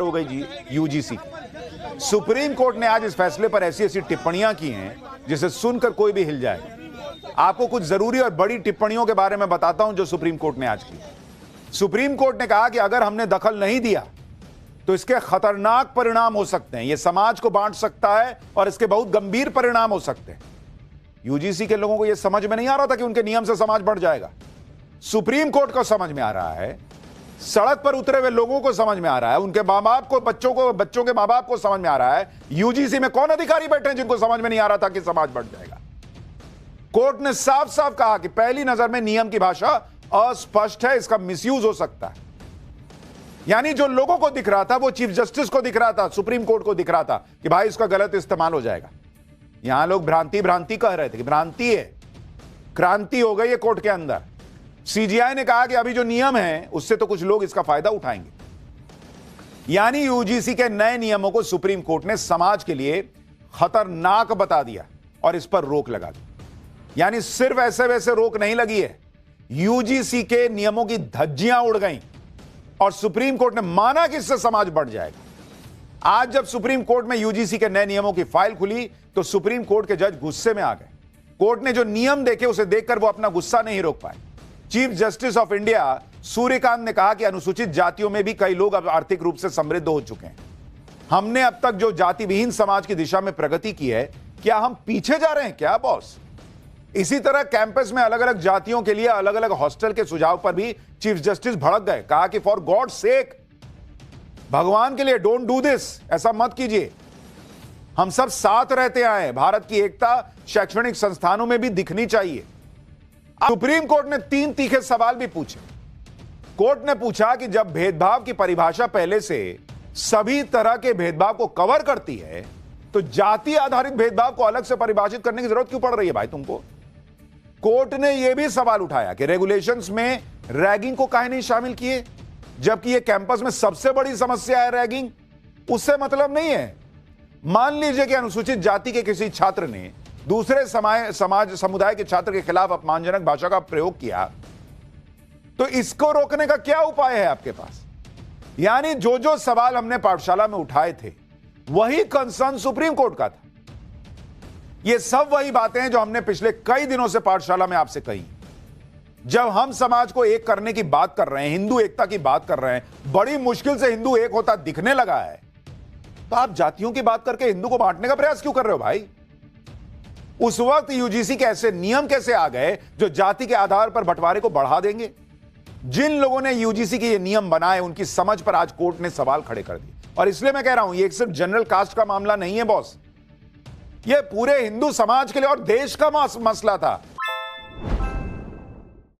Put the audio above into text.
हो गई जी UGC. Supreme court ने आज इस फैसले पर ऐसी ऐसी टिप्पणियां की हैं जिसे सुनकर कोई भी हिल जाए। आपको कुछ जरूरी और बड़ी टिप्पणियों के बारे में बताता हूं जो सुप्रीम कोर्ट ने आज की। सुप्रीम कोर्ट ने कहा कि अगर हमने दखल नहीं दिया तो इसके खतरनाक परिणाम हो सकते हैं, यह समाज को बांट सकता है और इसके बहुत गंभीर परिणाम हो सकते हैं। यूजीसी के लोगों को यह समझ में नहीं आ रहा था कि उनके नियम से समाज बढ़ जाएगा। सुप्रीम कोर्ट को समझ में आ रहा है, सड़क पर उतरे हुए लोगों को समझ में आ रहा है, उनके मां बाप को, बच्चों के मां बाप को समझ में आ रहा है। यूजीसी में कौन अधिकारी बैठे हैं जिनको समझ में नहीं आ रहा था कि समाज बढ़ जाएगा। कोर्ट ने साफ साफ कहा कि पहली नजर में नियम की भाषा अस्पष्ट है, इसका मिसयूज हो सकता है। यानी जो लोगों को दिख रहा था वो चीफ जस्टिस को दिख रहा था, सुप्रीम कोर्ट को दिख रहा था कि भाई इसका गलत इस्तेमाल हो जाएगा। यहां लोग भ्रांति कह रहे थे कि भ्रांति है, क्रांति हो गई है कोर्ट के अंदर। सीजीआई ने कहा कि अभी जो नियम है उससे तो कुछ लोग इसका फायदा उठाएंगे। यानी यूजीसी के नए नियमों को सुप्रीम कोर्ट ने समाज के लिए खतरनाक बता दिया और इस पर रोक लगा दी। यानी सिर्फ ऐसे वैसे रोक नहीं लगी है, यूजीसी के नियमों की धज्जियां उड़ गईं और सुप्रीम कोर्ट ने माना कि इससे समाज बढ़ जाएगा। आज जब सुप्रीम कोर्ट में यूजीसी के नए नियमों की फाइल खुली तो सुप्रीम कोर्ट के जज गुस्से में आ गए। कोर्ट ने जो नियम देखे उसे देखकर वो अपना गुस्सा नहीं रोक पाए। Chief justice of India Suryakant ने कहा कि अनुसूचित जातियों में भी कई लोग अब आर्थिक रूप से समृद्ध हो चुके हैं। हमने अब तक जो जाति विहीन समाज की दिशा में प्रगति की है, क्या हम पीछे जा रहे हैं क्या बॉस? इसी तरह कैंपस में अलग अलग जातियों के लिए अलग अलग हॉस्टल के सुझाव पर भी चीफ जस्टिस भड़क गए। कहा कि फॉर गॉड सेक, भगवान के लिए डोंट डू दिस, ऐसा मत कीजिए। हम सब साथ रहते आए, भारत की एकता शैक्षणिक संस्थानों में भी दिखनी चाहिए। सुप्रीम कोर्ट ने 3 तीखे सवाल भी पूछे। कोर्ट ने पूछा कि जब भेदभाव की परिभाषा पहले से सभी तरह के भेदभाव को कवर करती है तो जाति आधारित भेदभाव को अलग से परिभाषित करने की जरूरत क्यों पड़ रही है भाई तुमको? कोर्ट ने यह भी सवाल उठाया कि रेगुलेशंस में रैगिंग को काहे नहीं शामिल किए, जबकि यह कैंपस में सबसे बड़ी समस्या है रैगिंग। उससे मतलब नहीं है। मान लीजिए कि अनुसूचित जाति के किसी छात्र ने दूसरे समुदाय के छात्र के खिलाफ अपमानजनक भाषा का प्रयोग किया, तो इसको रोकने का क्या उपाय है आपके पास? यानी जो जो सवाल हमने पाठशाला में उठाए थे वही कंसर्न सुप्रीम कोर्ट का था। ये सब वही बातें हैं जो हमने पिछले कई दिनों से पाठशाला में आपसे कही। जब हम समाज को एक करने की बात कर रहे हैं, हिंदू एकता की बात कर रहे हैं, बड़ी मुश्किल से हिंदू एक होता दिखने लगा है, तो आप जातियों की बात करके हिंदू को बांटने का प्रयास क्यों कर रहे हो भाई? उस वक्त यूजीसी के ऐसे नियम कैसे आ गए जो जाति के आधार पर बंटवारे को बढ़ा देंगे? जिन लोगों ने यूजीसी के ये नियम बनाए उनकी समझ पर आज कोर्ट ने सवाल खड़े कर दिए। और इसलिए मैं कह रहा हूं ये सिर्फ जनरल कास्ट का मामला नहीं है बॉस, ये पूरे हिंदू समाज के लिए और देश का मसला था।